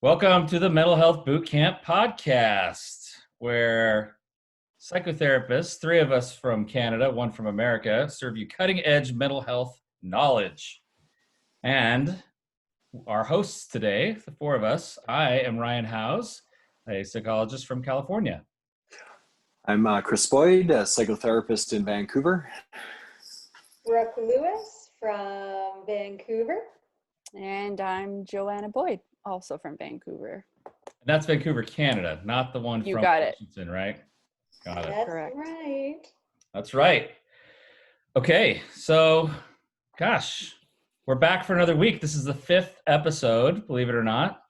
Welcome to the Mental Health Bootcamp podcast, where psychotherapists, three of us from Canada, one from America, serve you cutting-edge mental health knowledge. And our hosts today, the four of us, I am Ryan Howes, a psychologist from California. I'm Chris Boyd, a psychotherapist in Vancouver. Brooke Lewis from Vancouver. And I'm Joanna Boyd, also from Vancouver. And that's Vancouver, Canada, not the one You from got it. Washington, right? Got it. That's Correct. right. That's right. Okay, so, gosh, we're back for another week. This is the 5th episode, believe it or not.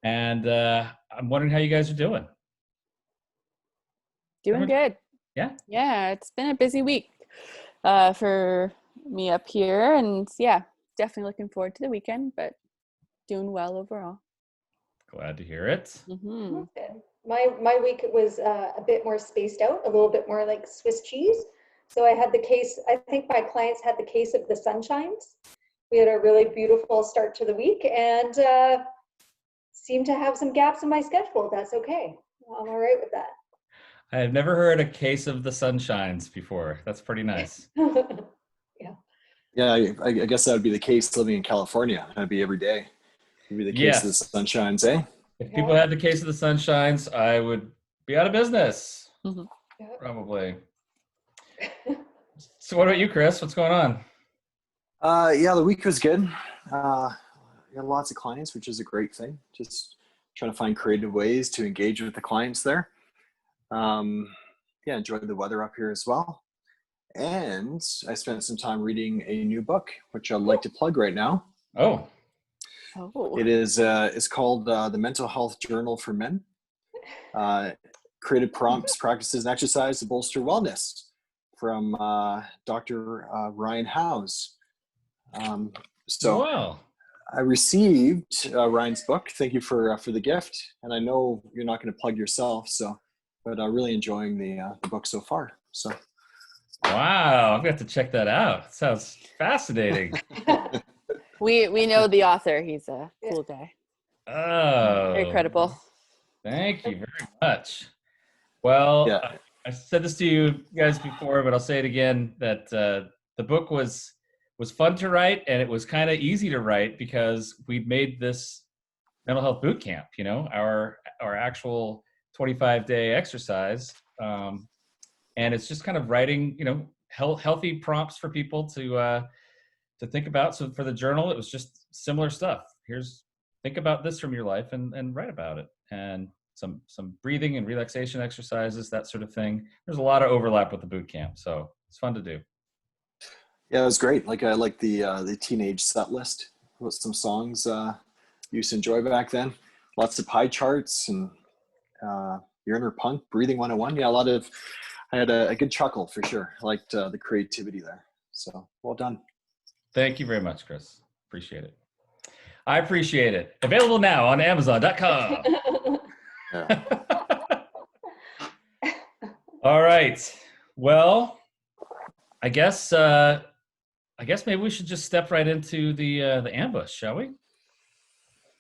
And I'm wondering how you guys are doing. Doing good. Yeah? Yeah, it's been a busy week for me up here. And yeah, definitely looking forward to the weekend, but doing well overall. Glad to hear it. Mm-hmm. That's good. My week was a bit more spaced out, a little bit more like Swiss cheese. So I had the case, I think my clients had the case of the sunshines. We had a really beautiful start to the week and seemed to have some gaps in my schedule. That's okay. I'm all right with that. I have never heard a case of the sunshines before. That's pretty nice. Yeah, I guess that would be the case living in California. That'd be every day. It'd be the case of the sunshines, eh? If people had the case of the sunshines, I would be out of business. Mm-hmm. Probably. So what about you, Chris? What's going on? Yeah, the week was good. Got lots of clients, which is a great thing. Just trying to find creative ways to engage with the clients there. Enjoyed the weather up here as well. And I spent some time reading a new book, which I'd like to plug right now. Oh. It is it's called The Mental Health Journal for Men. Creative prompts, practices, and exercise to bolster wellness from Dr. Ryan Howes. Wow. I received Ryan's book. Thank you for the gift. And I know you're not going to plug yourself, but I'm really enjoying the book so far. So. Wow, I've got to check that out. Sounds fascinating. We know the author. He's a cool guy. Oh. Very credible. Thank you very much. Well, yeah. I said this to you guys before, but I'll say it again, that the book was fun to write, and it was kind of easy to write because we'd made this mental health boot camp, our actual 25-day exercise. And it's just kind of writing, healthy prompts for people to think about. So for the journal, it was just similar stuff. Think about this from your life and write about it. And some breathing and relaxation exercises, that sort of thing. There's a lot of overlap with the boot camp, so it's fun to do. Yeah, it was great. I like the teenage set list with some songs used to enjoy back then. Lots of pie charts and your inner punk, breathing 101. Yeah, I had a good chuckle for sure. I liked the creativity there. So well done. Thank you very much, Chris. Appreciate it. I appreciate it. Available now on Amazon.com. All right. Well, I guess maybe we should just step right into the ambush, shall we?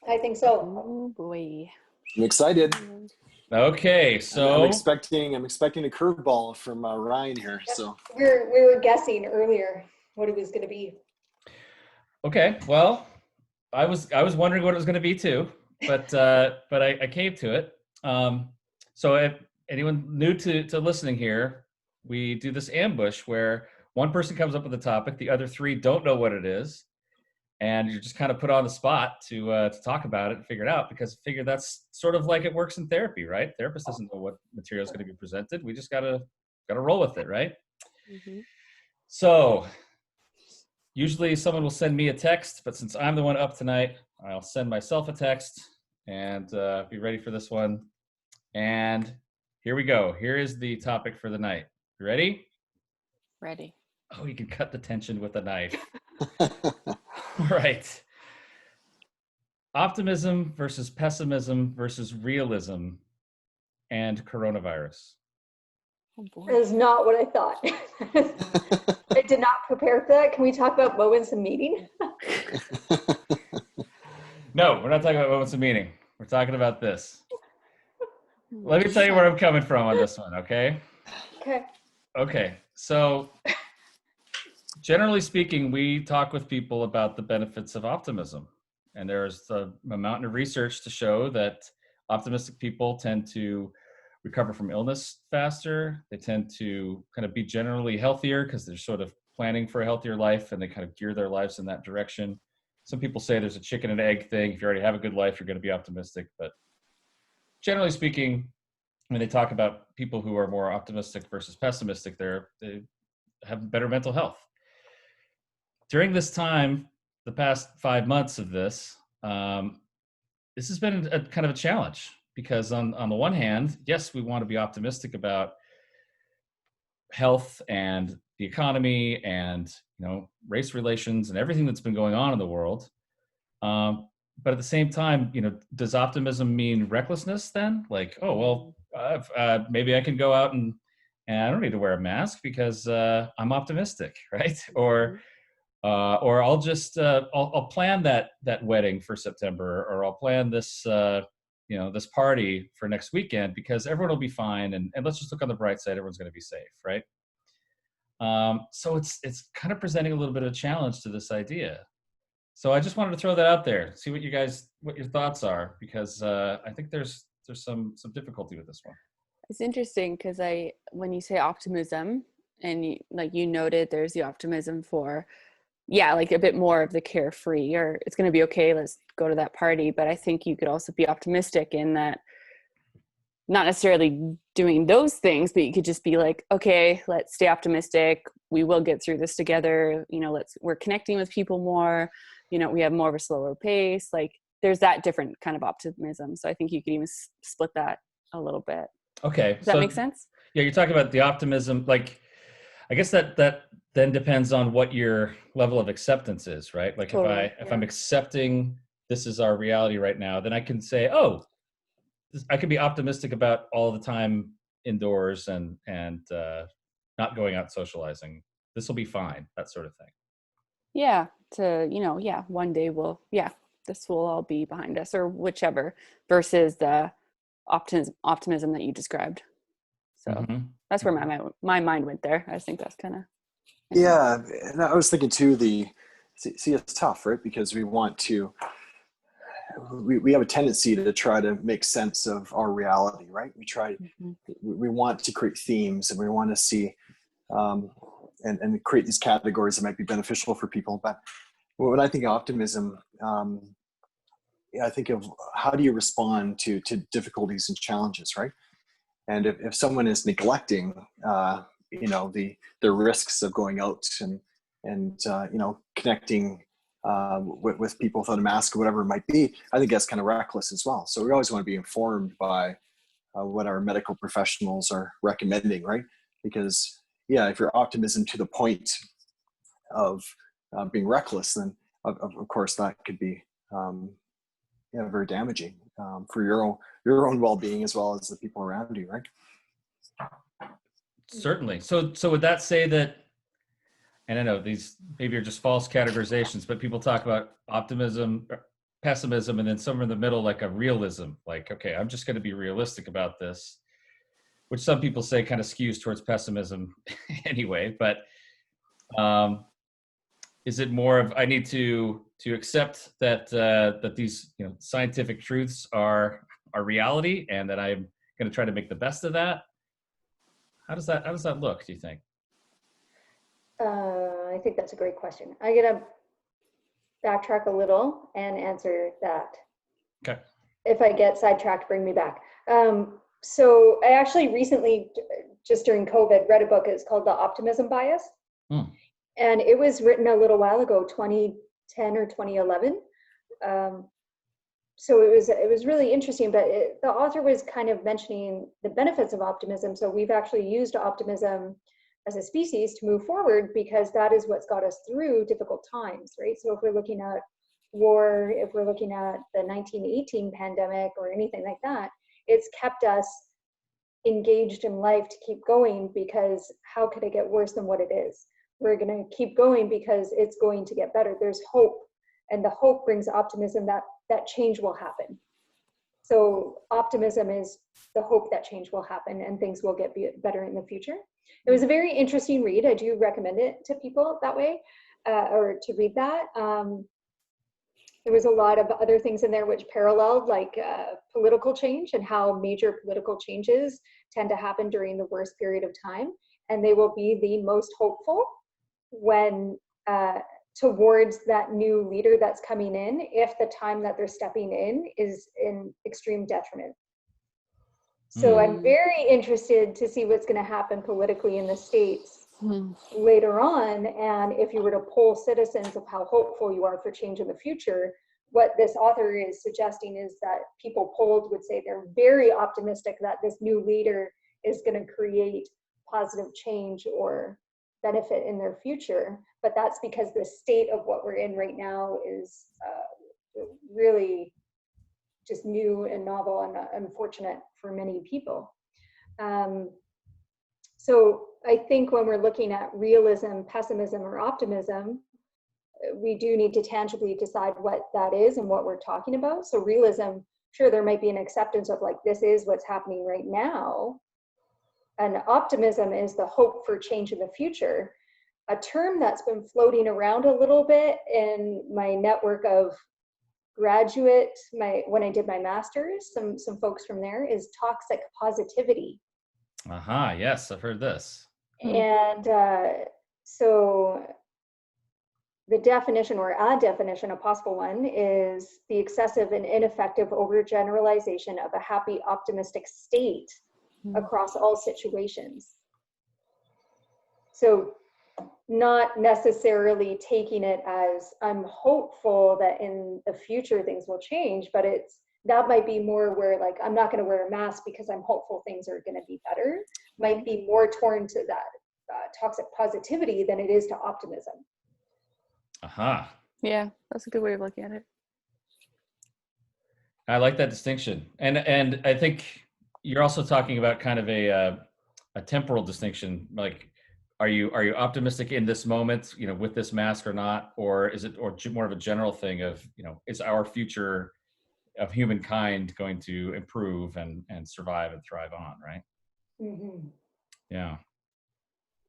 I think so. Oh boy. I'm excited. Okay, so I'm expecting a curveball from Ryan here. So we were guessing earlier what it was going to be. Okay, well, I was wondering what it was going to be too, but I came to it. So if anyone new to listening here, we do this ambush where one person comes up with a topic, the other three don't know what it is, and you're just kind of put on the spot to talk about it and figure it out, because I figure that's sort of like it works in therapy, right? Therapist doesn't know what material is going to be presented. We just gotta roll with it, right? Mm-hmm. So usually someone will send me a text, but since I'm the one up tonight, I'll send myself a text and be ready for this one. And here we go. Here is the topic for the night. You ready? Ready. Oh, you can cut the tension with a knife. All right. Optimism versus pessimism versus realism and coronavirus. Oh boy. That is not what I thought. I did not prepare for that. Can we talk about moments of meeting? No, we're not talking about moments of meaning. We're talking about this. Let me tell you where I'm coming from on this one, okay? Okay. Okay, so generally speaking, we talk with people about the benefits of optimism. And there's a mountain of research to show that optimistic people tend to recover from illness faster. They tend to kind of be generally healthier because they're sort of planning for a healthier life and they kind of gear their lives in that direction. Some people say there's a chicken and egg thing. If you already have a good life, you're going to be optimistic. But generally speaking, when they talk about people who are more optimistic versus pessimistic, they have better mental health. During this time, the past 5 months of this, this has been a kind of a challenge because on the one hand, yes, we want to be optimistic about health and the economy and race relations and everything that's been going on in the world. But at the same time, does optimism mean recklessness then? Like, oh, well, maybe I can go out and I don't need to wear a mask because I'm optimistic, right? Or I'll just I'll plan that wedding for September, or I'll plan this this party for next weekend because everyone will be fine, and let's just look on the bright side, everyone's going to be safe, right? So it's kind of presenting a little bit of a challenge to this idea. So I just wanted to throw that out there, see what your thoughts are, because I think there's some difficulty with this one. It's interesting because when you say optimism, and you noted there's the optimism for, like a bit more of the carefree, or it's going to be okay, let's go to that party. But I think you could also be optimistic in that, not necessarily doing those things, but you could just be like, okay, let's stay optimistic. We will get through this together. We're connecting with people more. We have more of a slower pace. Like there's that different kind of optimism. So I think you could even split that a little bit. Okay. Does that make sense? Yeah, you're talking about the optimism. Like, I guess that then depends on what your level of acceptance is, right? Like Totally, if I'm accepting this is our reality right now, then I can say, oh, I can be optimistic about all the time indoors and not going out socializing. This will be fine, that sort of thing. Yeah. One day this will all be behind us, or whichever, versus the optimism that you described. So that's where my mind went there. I think that's kind of. Yeah. And I was thinking too, see, it's tough, right? Because we have a tendency to try to make sense of our reality, right? We want to create themes, and we want to see, and create these categories that might be beneficial for people. But when I think of optimism, I think of how do you respond to difficulties and challenges, right? And if someone is neglecting, the risks of going out and connecting with people without a mask or whatever it might be, I think that's kind of reckless as well. So we always want to be informed by what our medical professionals are recommending, right? Because if you're optimism to the point of being reckless, then of course that could be very damaging for your own well-being as well as the people around you, right? Certainly. So would that say that? And I know these maybe are just false categorizations, but people talk about optimism, pessimism, and then somewhere in the middle, like a realism. Like, okay, I'm just going to be realistic about this, which some people say kind of skews towards pessimism anyway. But is it more of I need to accept that that these scientific truths are reality, and that I'm going to try to make the best of that? How does that look, do you think? I think that's a great question. I'm gonna backtrack a little and answer that. Okay. If I get sidetracked, bring me back. So I actually recently, just during COVID, read a book. It's called The Optimism Bias. And it was written a little while ago, 2010 or 2011. So it was really interesting, but the author was kind of mentioning the benefits of optimism. So we've actually used optimism as a species to move forward because that is what's got us through difficult times, right? So if we're looking at war, if we're looking at the 1918 pandemic or anything like that, it's kept us engaged in life to keep going, because how could it get worse than what it is? We're going to keep going because it's going to get better. There's hope and the hope brings optimism that change will happen. So optimism is the hope that change will happen and things will get better in the future. It was a very interesting read. I do recommend it to people that way, or to read that. There was a lot of other things in there which paralleled, like political change and how major political changes tend to happen during the worst period of time. And they will be the most hopeful when towards that new leader that's coming in, if the time that they're stepping in is in extreme detriment. So I'm very interested to see what's going to happen politically in the States later on. And if you were to poll citizens of how hopeful you are for change in the future, what this author is suggesting is that people polled would say they're very optimistic that this new leader is going to create positive change or benefit in their future. But that's because the state of what we're in right now is really just new and novel and unfortunate for many people. So I think when we're looking at realism, pessimism, or optimism, we do need to tangibly decide what that is and what we're talking about. So realism, sure, there might be an acceptance of like, this is what's happening right now. And optimism is the hope for change in the future. A term that's been floating around a little bit in my network of graduate, when I did my master's, some folks from there, is toxic positivity. Aha, yes, I've heard this. And so the definition, or a definition, a possible one, is the excessive and ineffective overgeneralization of a happy, optimistic state across all situations. So not necessarily taking it as I'm hopeful that in the future things will change, but that might be more where like, I'm not going to wear a mask because I'm hopeful things are going to be better, might be more torn to that toxic positivity than it is to optimism. Aha. Yeah, that's a good way of looking at it. I like that distinction. And I think you're also talking about kind of a temporal distinction, like, are you optimistic in this moment, with this mask or not, or is it more of a general thing of, is our future of humankind going to improve and survive and thrive on, right? Mm-hmm. Yeah.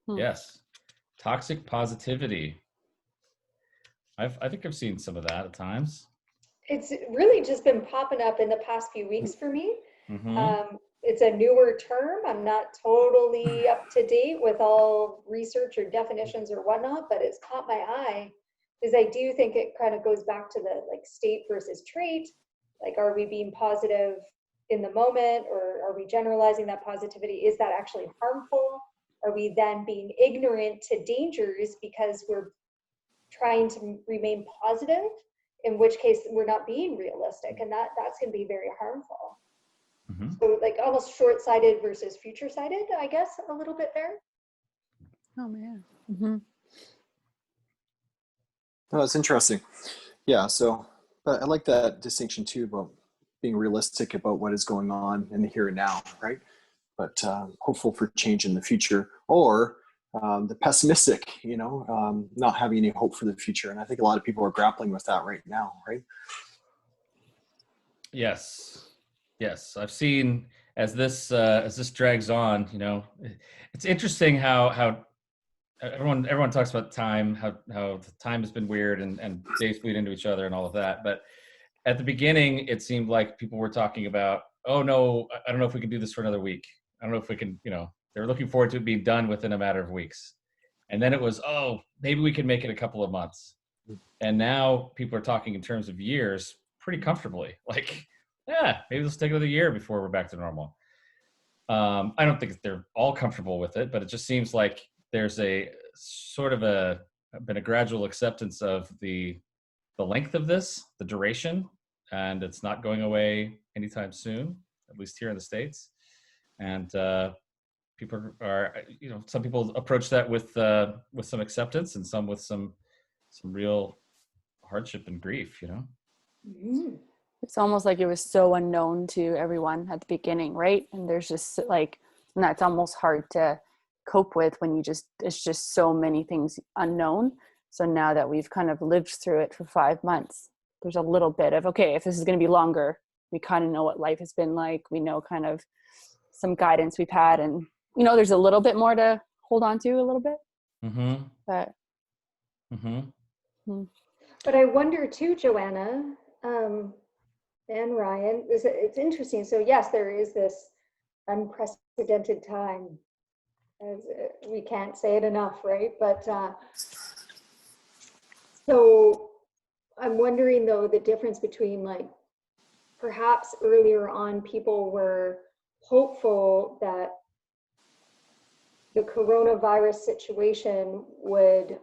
Yes. Toxic positivity. I think I've seen some of that at times. It's really just been popping up in the past few weeks for me. Mm-hmm. It's a newer term. I'm not totally up to date with all research or definitions or whatnot, but it's caught my eye because I do think it kind of goes back to the like state versus trait. Like, are we being positive in the moment, or are we generalizing that positivity? Is that actually harmful? Are we then being ignorant to dangers because we're trying to remain positive, in which case we're not being realistic, and that's going to be very harmful. Mm-hmm. So like almost short-sighted versus future-sighted, I guess, a little bit there. Oh man. Mm-hmm. Oh, that's interesting. Yeah, so I like that distinction too about being realistic about what is going on in the here and now, right? But hopeful for change in the future, or the pessimistic, not having any hope for the future. And I think a lot of people are grappling with that right now, right? Yes. I've seen as this drags on, it's interesting how everyone talks about time, how the time has been weird and days bleed into each other and all of that. But at the beginning, it seemed like people were talking about, oh no, I don't know if we can do this for another week. I don't know if we can, they were looking forward to it being done within a matter of weeks. And then it was, oh, maybe we can make it a couple of months. And now people are talking in terms of years pretty comfortably. Like, yeah, maybe let's take another year before we're back to normal. I don't think they're all comfortable with it, but it just seems like there's a sort of been a gradual acceptance of the length of this, the duration, and it's not going away anytime soon, at least here in the States. And people are, some people approach that with some acceptance, and some with some real hardship and grief, Mm-hmm. It's almost like it was so unknown to everyone at the beginning, right? And there's just like, and that's almost hard to cope with when it's just so many things unknown. So now that we've kind of lived through it for 5 months, there's a little bit of, okay, if this is going to be longer, we kind of know what life has been like. We know kind of some guidance we've had, and there's a little bit more to hold on to a little bit. Mm-hmm. But But I wonder too, Joanna, and Ryan, it's interesting. So yes, there is this unprecedented time. As we can't say it enough, right? But so I'm wondering though, the difference between like perhaps earlier on people were hopeful that the coronavirus situation would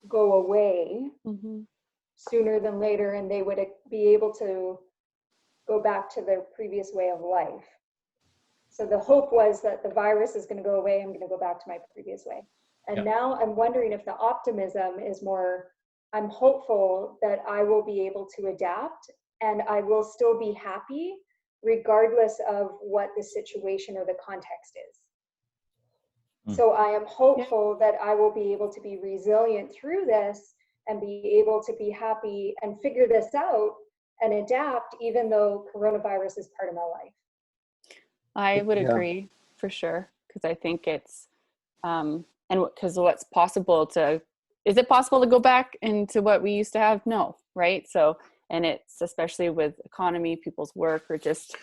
go away sooner than later, and they would be able to go back to their previous way of life. So the hope was that the virus is going to go away, I'm going to go back to my previous way. And now I'm wondering if the optimism is more, I'm hopeful that I will be able to adapt and I will still be happy regardless of what the situation or the context is. So I am hopeful that I will be able to be resilient through this and be able to be happy and figure this out and adapt, even though coronavirus is part of my life. I would agree for sure, because I think it's, and because what's possible is it possible to go back into what we used to have? No, right? So, and it's especially with economy, people's work, or just,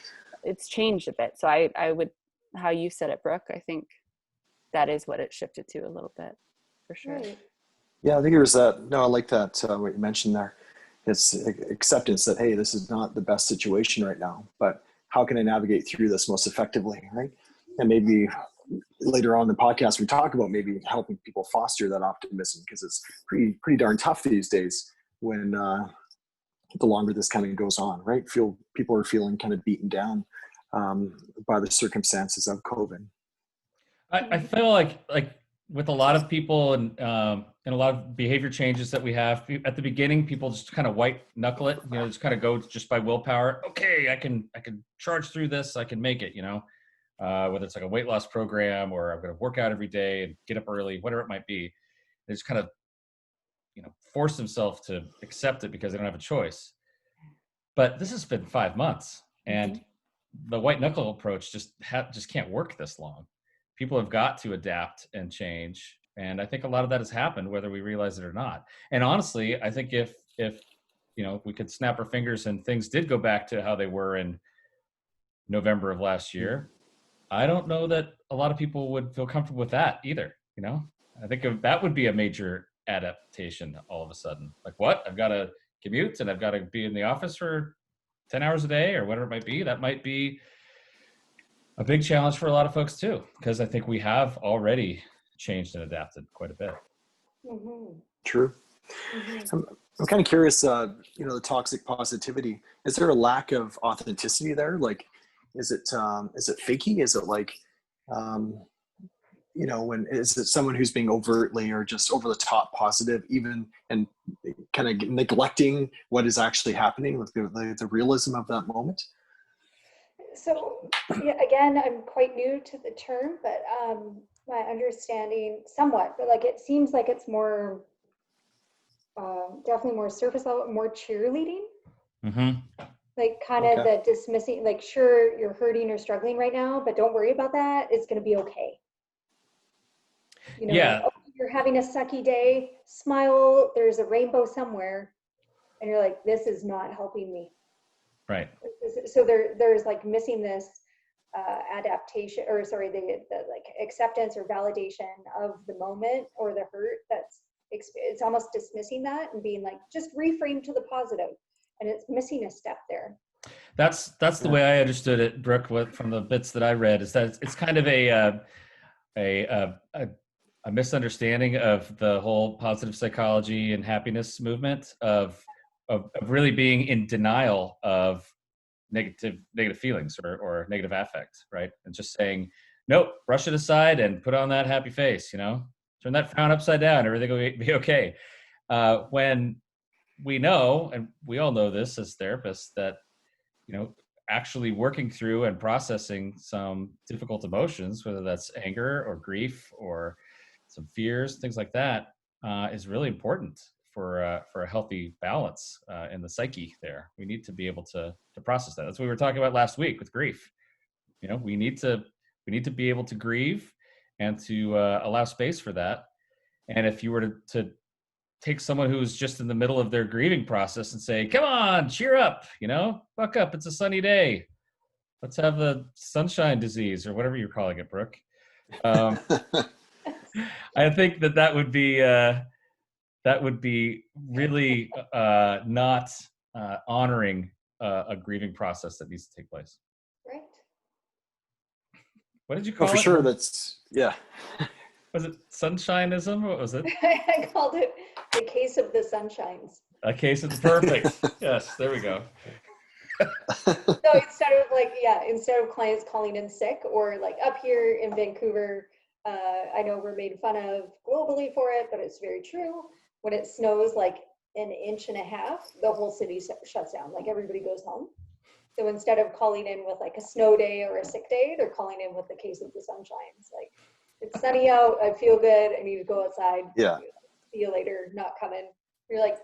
it's changed a bit. So I would, how you said it, Brooke, I think that is what it shifted to a little bit, for sure. Right. Yeah, I think it was that. No, I like that, what you mentioned there. It's acceptance that, hey, this is not the best situation right now, but how can I navigate through this most effectively, right? And maybe later on in the podcast, we talk about maybe helping people foster that optimism, because it's pretty darn tough these days when the longer this kind of goes on, right? People are feeling kind of beaten down by the circumstances of COVID. I feel like with a lot of people and a lot of behavior changes that we have at the beginning, people just kind of white knuckle it, just kind of go just by willpower. Okay, I can charge through this. I can make it, whether it's like a weight loss program or I'm going to work out every day and get up early, whatever it might be. They just kind of, force themselves to accept it because they don't have a choice. But this has been 5 months, and the white knuckle approach just can't work this long. People have got to adapt and change. And I think a lot of that has happened, whether we realize it or not. And honestly, I think if we could snap our fingers and things did go back to how they were in November of last year, I don't know that a lot of people would feel comfortable with that either. I think that would be a major adaptation all of a sudden. Like, what? I've got to commute and I've got to be in the office for 10 hours a day or whatever it might be. That might be a big challenge for a lot of folks too, because I think we have already changed and adapted quite a bit. True. I'm kind of curious, the toxic positivity, is there a lack of authenticity there? Like, is it fakey? Is it like, is it someone who's being overtly or just over the top positive, even, and kind of neglecting what is actually happening with the realism of that moment? So again, I'm quite new to the term, but my understanding somewhat, but like it seems like it's more definitely more surface level, more cheerleading. Like kind of the dismissing, like, sure, you're hurting or struggling right now, but don't worry about that. It's going to be okay. Like, oh, you're having a sucky day, smile, there's a rainbow somewhere. And you're like, this is not helping me. Right. So there's like missing this adaptation, or sorry, the like acceptance or validation of the moment or the hurt. It's almost dismissing that and being like, just reframe to the positive, and it's missing a step there. That's the way I understood it, Brooke, from the bits that I read, is that it's kind of a misunderstanding of the whole positive psychology and happiness movement of really being in denial of negative feelings or negative affect, right? And just saying, nope, brush it aside and put on that happy face, turn that frown upside down, everything will be okay. When we know, and we all know this as therapists, that, actually working through and processing some difficult emotions, whether that's anger or grief or some fears, things like that, is really important for a healthy balance in the psyche there. We need to be able to process that. That's what we were talking about last week with grief. You know, we need to be able to grieve and to allow space for that. And if you were to take someone who's just in the middle of their grieving process and say, come on, cheer up, you know, buck up, it's a sunny day. Let's have the sunshine disease or whatever you're calling it, Brooke. I think that would be really not honoring a grieving process that needs to take place. Right. What did you call it? For sure, that's, yeah. Was it sunshineism? What was it? I called it the case of the sunshines. A case of the perfect. Yes, there we go. So instead of clients calling in sick, or like up here in Vancouver, I know we're made fun of globally for it, but it's very true. When it snows like 1.5 inches, the whole city shuts down. Like everybody goes home. So instead of calling in with like a snow day or a sick day, they're calling in with the case of the sunshine. It's like, it's sunny out, I feel good, I need to go outside. Yeah. See you later, not coming. You're like,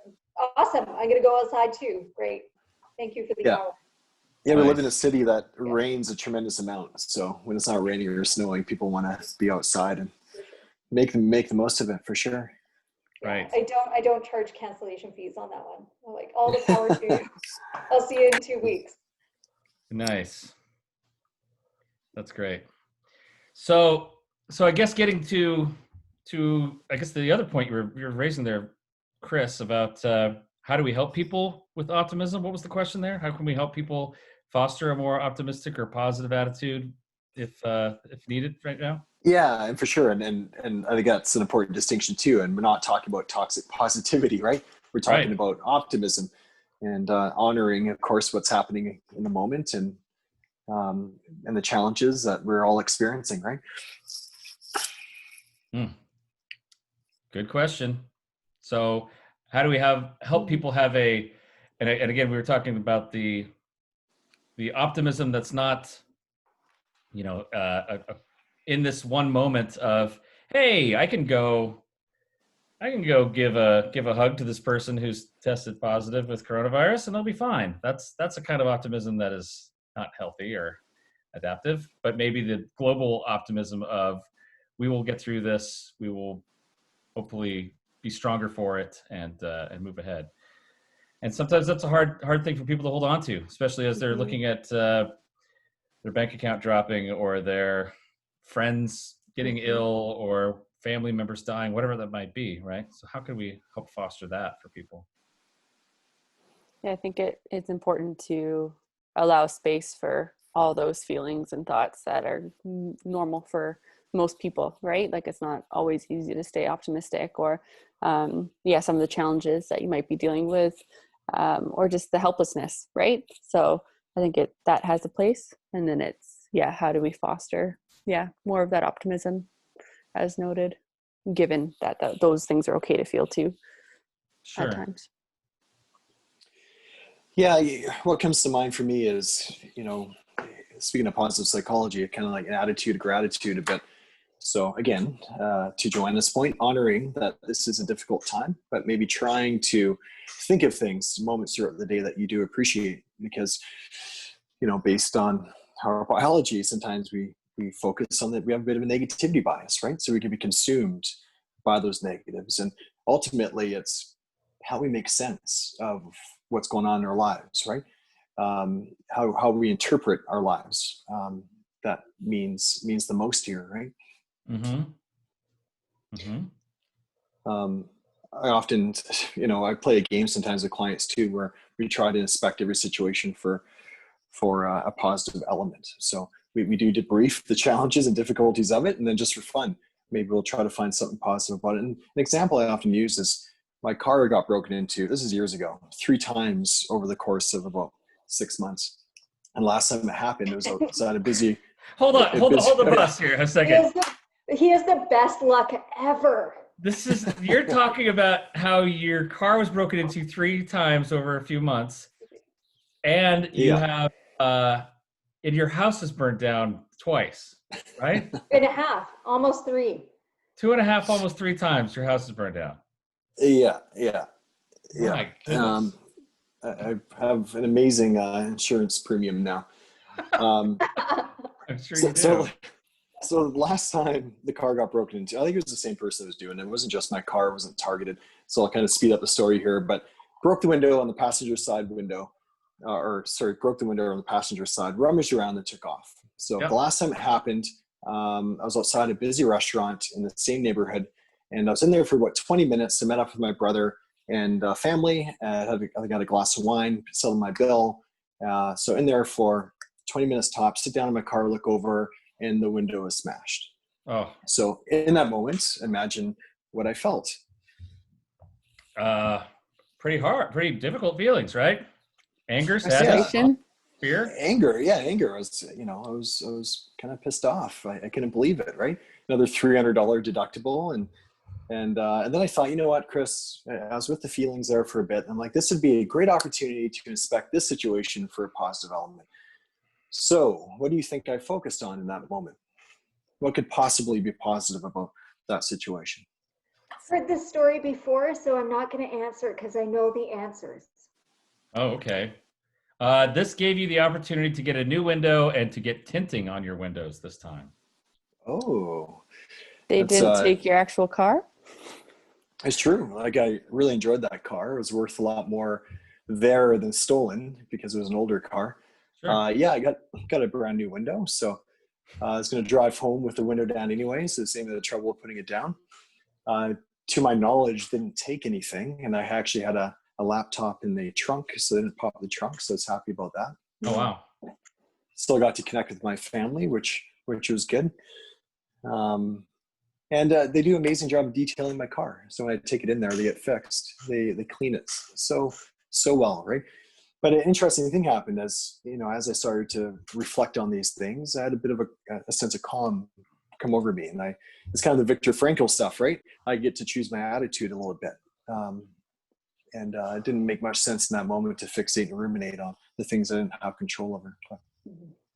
awesome, I'm gonna go outside too. Great. Thank you for the hour. Yeah, we live in a city that rains a tremendous amount. So when it's not raining or snowing, people want to be outside and make the most of it, for sure. Right. I don't charge cancellation fees on that one. I'm like, all the power to you. I'll see you in 2 weeks. Nice. That's great. So I guess getting to I guess the other point you were raising there, Chris, about how do we help people with optimism? What was the question there? How can we help people foster a more optimistic or positive attitude if needed right now? Yeah, and for sure. And I think that's an important distinction too. And we're not talking about toxic positivity, right? We're talking about optimism and honoring, of course, what's happening in the moment and the challenges that we're all experiencing, right? Good question. So how do we help people have and again, we were talking about the optimism that's not, you know, in this one moment of, hey, I can go give a hug to this person who's tested positive with coronavirus and they'll be fine. That's a kind of optimism that is not healthy or adaptive, but maybe the global optimism of, we will get through this, we will hopefully be stronger for it and move ahead. And sometimes that's a hard thing for people to hold on to, especially as they're looking at their bank account dropping or their friends getting ill or family members dying, whatever that might be, right? So how can we help foster that for people? Yeah, I think it's important to allow space for all those feelings and thoughts that are normal for most people, right? Like it's not always easy to stay optimistic, or some of the challenges that you might be dealing with, or just the helplessness, right? So I think that has a place. And then it's, how do we foster, more of that optimism, as noted, given that those things are okay to feel too at times. Yeah, what comes to mind for me is, you know, speaking of positive psychology, kind of like an attitude of gratitude a bit. So again, to Joanna's point, honoring that this is a difficult time, but maybe trying to think of things, moments throughout the day that you do appreciate, because, you know, based on our biology, sometimes we focus on that. We have a bit of a negativity bias, right? So we can be consumed by those negatives. And ultimately it's how we make sense of what's going on in our lives, right? How we interpret our lives. That means the most here, right? I often, you know, I play a game sometimes with clients too, where we try to inspect every situation for a positive element. So we do debrief the challenges and difficulties of it, and then just for fun, maybe we'll try to find something positive about it. And an example I often use is my car got broken into, this is years ago, 3 times over the course of about 6 months. And last time it happened, it was outside a busy. Hold the bus here a second. He has the best luck ever. You're talking about how your car was broken into 3 times over a few months, and you have and your house is burned down twice, right? 2.5, almost 3. 2.5, almost 3 times your house is burned down. Yeah, yeah, yeah. My goodness. I have an amazing insurance premium now. Um, I'm sure so, you so, do. so the last time the car got broken into, I think it was the same person that was doing it. It wasn't just my car; it wasn't targeted. So I'll kind of speed up the story here. But broke the window on the passenger side window, broke the window on the passenger side, rummaged around, and took off. So the Yep. last time it happened, I was outside a busy restaurant in the same neighborhood, and I was in there for about 20 minutes. I met up with my brother and family. I got a glass of wine, settled my bill. So in there for 20 minutes tops, sit down in my car, look over, and the window is smashed. Oh, So in that moment, imagine what I felt. uh, pretty hard, pretty difficult feelings, right? Anger, Yeah, sadness, Frustration. fear. anger. Yeah, anger. I was kind of pissed off. I couldn't believe it. Right, another $300 deductible, and then I thought, you know what, Chris, I was with the feelings there for a bit. I'm like, this would be a great opportunity to inspect this situation for a positive element. So, what do you think I focused on in that moment? What could possibly be positive about that situation? I've heard this story before, so I'm not going to answer it because I know the answers. Oh, okay. This gave you the opportunity to get a new window and to get tinting on your windows this time. Oh, They that's didn't take your actual car? it's true. Like, I really enjoyed that car. It was worth a lot more there than stolen because it was an older car. Sure. Yeah, I got a brand new window, so I was going to drive home with the window down anyway, so saving the trouble of putting it down. Uh, to my knowledge, didn't take anything, and I actually had a laptop in the trunk, so they didn't pop the trunk. So I was happy about that. Oh, wow. Still got to connect with my family, which was good. Um, and they do an amazing job of detailing my car. So when I take it in there, they get fixed. They clean it so well, right? But an interesting thing happened as I started to reflect on these things. I had a bit of a sense of calm come over me, and it's kind of the Viktor Frankl stuff, right? I get to choose my attitude a little bit. And it didn't make much sense in that moment to fixate and ruminate on the things I didn't have control over.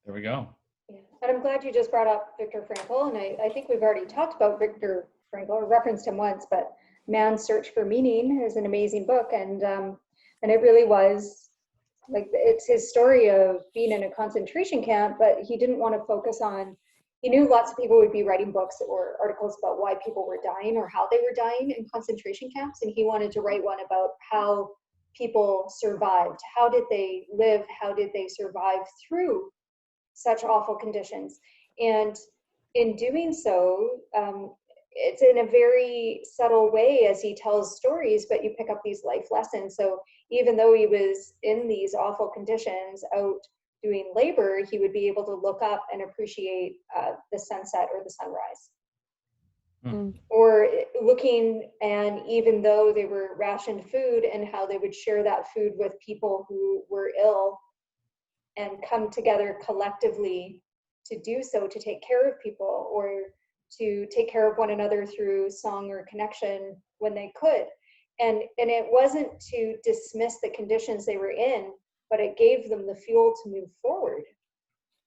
There we go. Yeah. And I'm glad you just brought up Viktor Frankl. And I think we've already talked about Viktor Frankl or referenced him once, but Man's Search for Meaning is an amazing book. And it really was like, it's his story of being in a concentration camp, but he didn't want to focus on, he knew lots of people would be writing books or articles about why people were dying or how they were dying in concentration camps. And he wanted to write one about how people survived. How did they live? How did they survive through such awful conditions? And in doing so, it's in a very subtle way as he tells stories, but you pick up these life lessons. So even though he was in these awful conditions out doing labor, he would be able to look up and appreciate the sunset or the sunrise. Or looking, and even though they were rationed food, and how they would share that food with people who were ill and come together collectively to do so, to take care of people or to take care of one another through song or connection when they could. And it wasn't to dismiss the conditions they were in, but it gave them the fuel to move forward,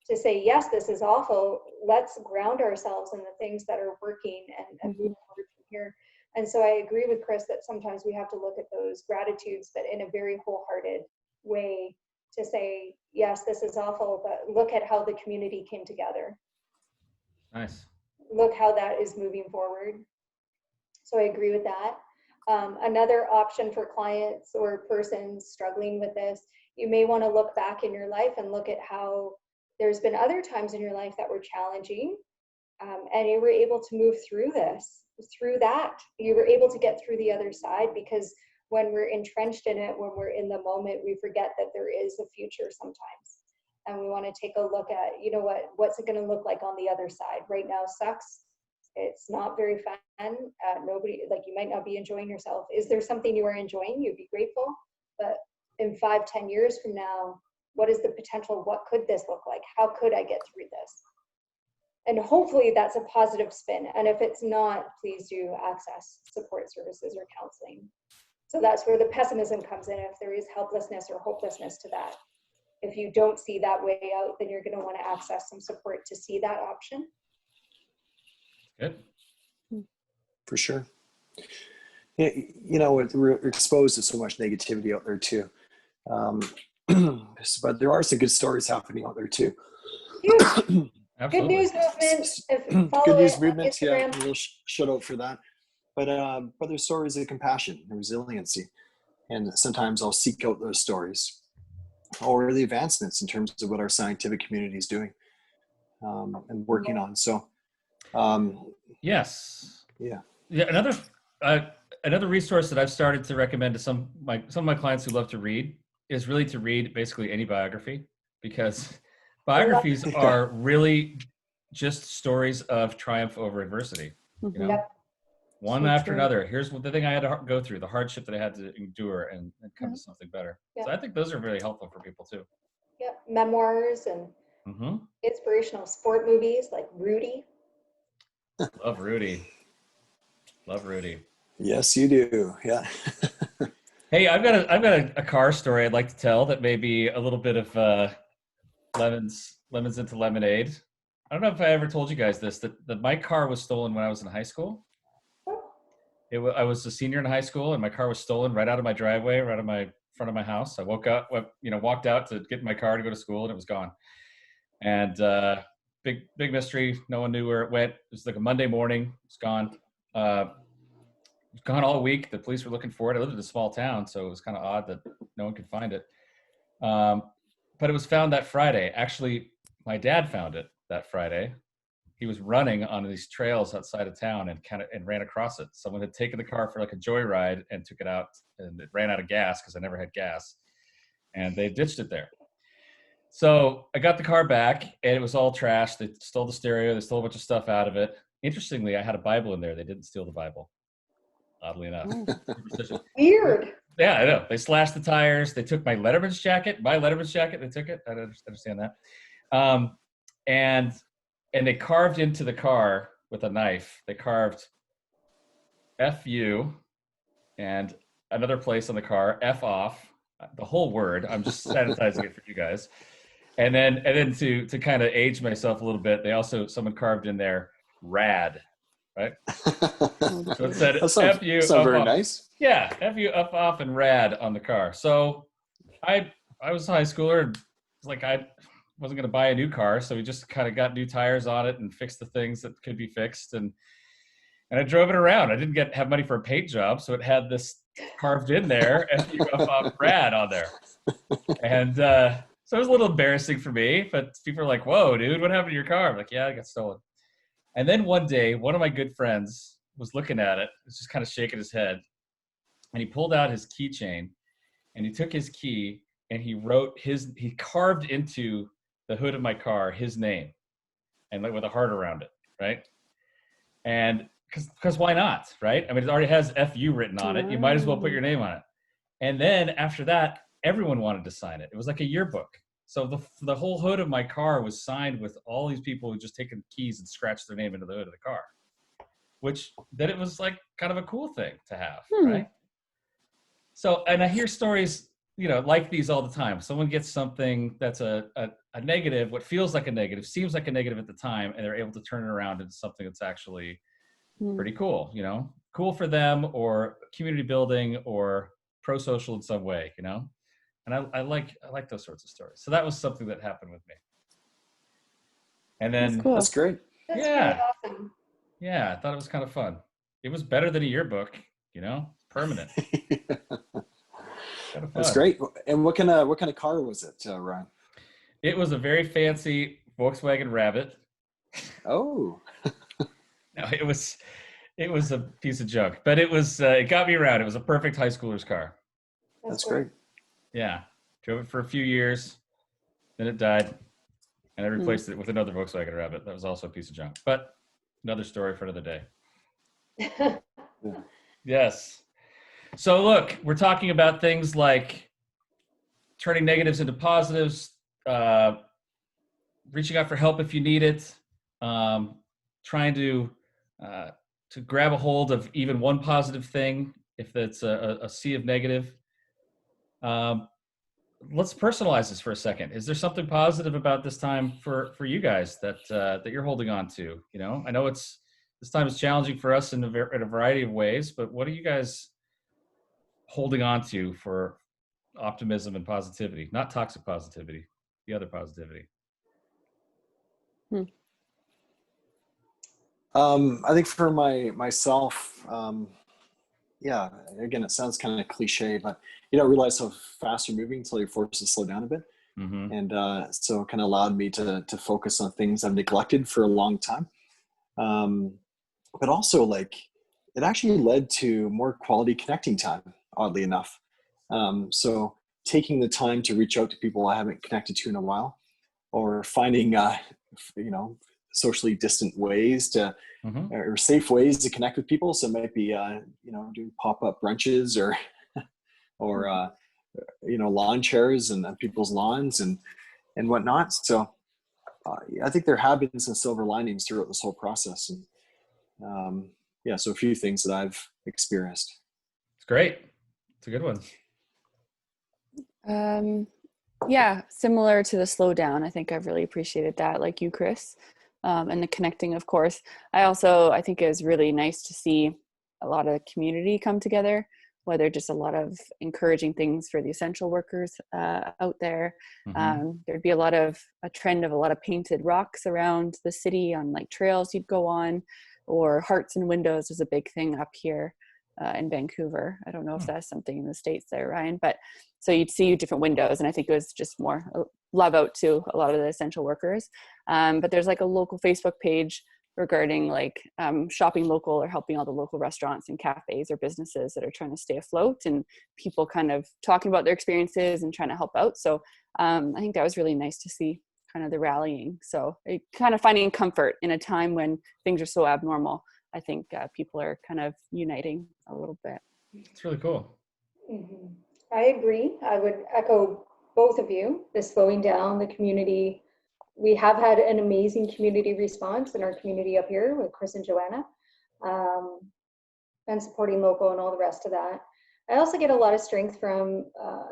to say, yes, this is awful. Let's ground ourselves in the things that are working and move forward from here. And so I agree with Chris that sometimes we have to look at those gratitudes, but in a very wholehearted way, to say, yes, this is awful, but look at how the community came together. Nice. Look how that is moving forward. So I agree with that. Another option for clients or persons struggling with this, you may want to look back in your life and look at how there's been other times in your life that were challenging, and you were able to move through that. You were able to get through the other side, because when we're entrenched in it, when we're in the moment, we forget that there is a future sometimes. And we want to take a look at, what's it going to look like on the other side? Right now sucks. It's not very fun. Nobody, like, you might not be enjoying yourself. Is there something you are enjoying? You'd be grateful. But in 5-10 years from now, what is the potential? What could this look like? How could I get through this? And hopefully that's a positive spin. And if it's not, please do access support services or counseling. So that's where the pessimism comes in. If there is helplessness or hopelessness to that, if you don't see that way out, then you're going to want to access some support to see that option. Good. For sure. we're exposed to so much negativity out there too. But there are some good stories happening out there too. Huge. Good Absolutely. news movement. If follow Good news it on movements, yeah, Instagram. a little shout out for that. But there's stories of compassion and resiliency, and sometimes I'll seek out those stories or the advancements in terms of what our scientific community is doing and working on. So, Yes. yeah. Another resource that I've started to recommend to some of my clients who love to read is really to read basically any biography, because biographies are really just stories of triumph over adversity. You know, Yep. one So after true. another. Here's the thing I had to go through, the hardship that I had to endure, and come to something better. Yeah. So I think those are really helpful for people too. Yep. Memoirs and Mm-hmm. inspirational sport movies like Rudy. Love Rudy. Love Rudy. Yes, you do. Yeah. Hey, I've got a car story I'd like to tell that may be a little bit of lemons into lemonade. I don't know if I ever told you guys this, that my car was stolen when I was in high school. I was a senior in high school, and my car was stolen right out of my driveway, right out of my front of my house. I woke up, walked out to get in my car to go to school, and it was gone. And big mystery. No one knew where it went. It was like a Monday morning. It's gone. It was gone all week. The police were looking for it. I lived in a small town, so it was kind of odd that no one could find it. But it was found that Friday. Actually, my dad found it that Friday. He was running on these trails outside of town and ran across it. Someone had taken the car for like a joyride and took it out, and it ran out of gas because I never had gas, and they ditched it there. So I got the car back, and it was all trashed. They stole the stereo. They stole a bunch of stuff out of it. Interestingly, I had a Bible in there. They didn't steal the Bible, oddly enough. Weird. Yeah, I know. They slashed the tires. They took my Letterman's jacket. They took it. I don't understand that. And they carved into the car with a knife. They carved "F-U" and another place on the car, "F off," the whole word. I'm just sanitizing it for you guys. And then to kind of age myself a little bit, someone carved in there "rad," right? So it said "F-U" That's not very nice. Yeah, "F-U" up off and "rad" on the car. So I was a high schooler, and like I wasn't going to buy a new car, so we just kind of got new tires on it and fixed the things that could be fixed, and I drove it around. I didn't have money for a paint job, so it had this carved in there, "F-U" up off "rad" on there. And so it was a little embarrassing for me, but people are like, "Whoa, dude, what happened to your car?" I'm like, "Yeah, it got stolen." And then one day, one of my good friends was looking at it, was just kind of shaking his head, and he pulled out his keychain, and he took his key, and he carved into the hood of my car his name, and like with a heart around it, right? And because why not, right? I mean, it already has "F-U" written on it. You might as well put your name on it. And then after that, everyone wanted to sign it. It was like a yearbook. So the whole hood of my car was signed with all these people who just taken keys and scratched their name into the hood of the car, which then it was like kind of a cool thing to have, right? So, and I hear stories, like these all the time. Someone gets something that's a negative, what feels like a negative, seems like a negative at the time, and they're able to turn it around into something that's actually pretty cool, cool for them, or community building, or pro-social in some way, And I like those sorts of stories. So that was something that happened with me. And then That's cool. That's great. That's Yeah. really awesome. Yeah, I thought it was kind of fun. It was better than a yearbook, permanent. Kind of That's fun. great. And what kind of car was it, Ryan? It was a very fancy Volkswagen Rabbit. Oh. No, it was a piece of junk, but it got me around. It was a perfect high schooler's car. That's great. Yeah, drove it for a few years, then it died, and I replaced it with another Volkswagen Rabbit. That was also a piece of junk, but another story for another day. Yeah. Yes. So look, we're talking about things like turning negatives into positives, reaching out for help if you need it, trying to grab a hold of even one positive thing if it's a sea of negative. Let's personalize this for a second. Is there something positive about this time for you guys that you're holding on to? I know it's this time is challenging for us in a variety of ways, but what are you guys holding on to for optimism and positivity? Not toxic positivity, the other positivity. I think for myself, yeah, again, it sounds kind of cliche, but you don't realize how fast you're moving until you're forced to slow down a bit. Mm-hmm. And so it kind of allowed me to focus on things I've neglected for a long time. But also, like, it actually led to more quality connecting time, oddly enough. So taking the time to reach out to people I haven't connected to in a while, or finding, socially distant ways to, Mm-hmm. or safe ways to connect with people. So it might be, doing pop-up brunches or lawn chairs and people's lawns and whatnot. So I think there have been some silver linings throughout this whole process. And so a few things that I've experienced. It's great. It's a good one. Yeah, similar to the slowdown. I think I've really appreciated that, like you, Chris, and the connecting, of course. I think it was really nice to see a lot of community come together, whether just a lot of encouraging things for the essential workers out there. Mm-hmm. There'd be a trend of a lot of painted rocks around the city on like trails you'd go on, or hearts and windows is a big thing up here in Vancouver. I don't know if that's something in the States there, Ryan, but so you'd see different windows, and I think it was just more love out to a lot of the essential workers. But there's like a local Facebook page regarding like shopping local or helping all the local restaurants and cafes or businesses that are trying to stay afloat, and people kind of talking about their experiences and trying to help out. So I think that was really nice to see kind of the rallying. So kind of finding comfort in a time when things are so abnormal. I think people are kind of uniting a little bit. It's really cool. Mm-hmm. I agree. I would echo both of you, the slowing down, the community. We have had an amazing community response in our community up here with Chris and Joanna, and supporting local and all the rest of that. I also get a lot of strength from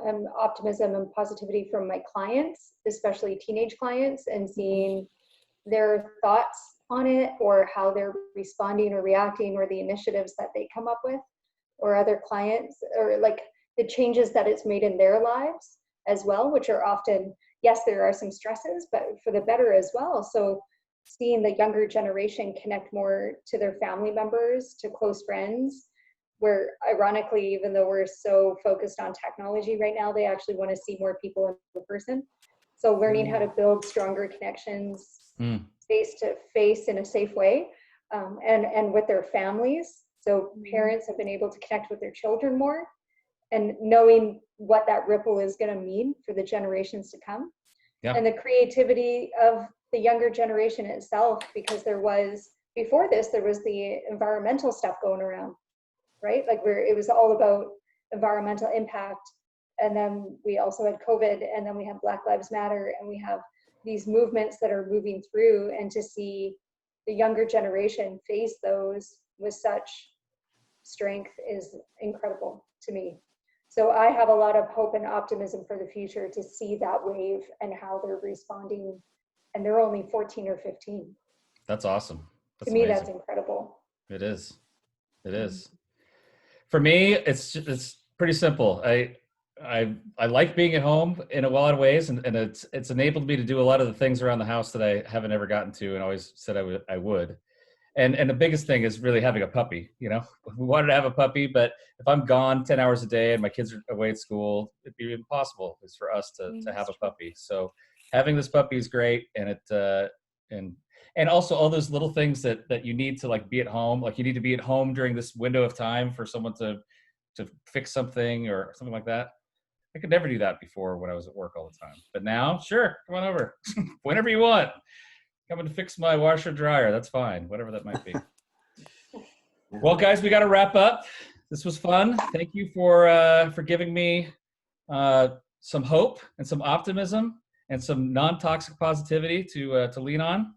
and optimism and positivity from my clients, especially teenage clients, and seeing their thoughts on it, or how they're responding or reacting, or the initiatives that they come up with, or other clients, or like the changes that it's made in their lives as well, which are often, yes, there are some stresses, but for the better as well. So seeing the younger generation connect more to their family members, to close friends, where ironically, even though we're so focused on technology right now, they actually want to see more people in person. So learning how to build stronger connections face to face in a safe way, and with their families. So parents have been able to connect with their children more, and knowing what that ripple is going to mean for the generations to come. Yeah. And the creativity of the younger generation itself, because before this, there was the environmental stuff going around, right? Like it was all about environmental impact. And then we also had COVID, and then we have Black Lives Matter, and we have these movements that are moving through, and to see the younger generation face those with such strength is incredible to me. So I have a lot of hope and optimism for the future to see that wave and how they're responding. And they're only 14 or 15. That's awesome. To me, that's incredible. It is. It is. For me, it's pretty simple. I like being at home in a lot of ways, and it's enabled me to do a lot of the things around the house that I haven't ever gotten to, and always said I would. And the biggest thing is really having a puppy. We wanted to have a puppy, but if I'm gone 10 hours a day and my kids are away at school, it'd be impossible for us to have a puppy. So having this puppy is great. And and also all those little things that you need to like be at home, like you need to be at home during this window of time for someone to fix something or something like that. I could never do that before when I was at work all the time. But now, sure, come on over whenever you want. Coming to fix my washer dryer. That's fine. Whatever that might be. Well, guys, we got to wrap up. This was fun. Thank you for giving me some hope and some optimism and some non-toxic positivity to lean on.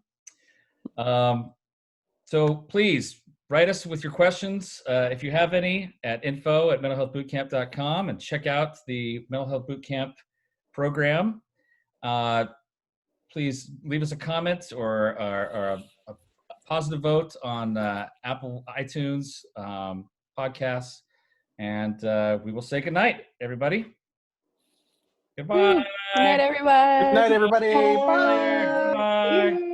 So please write us with your questions if you have any at info@mentalhealthbootcamp.com, and check out the Mental Health Bootcamp program. Please leave us a comment or a positive vote on Apple iTunes podcasts. And we will say goodnight, everybody. Goodbye. Good night, everyone. Good night, everybody. Bye. Bye. Bye.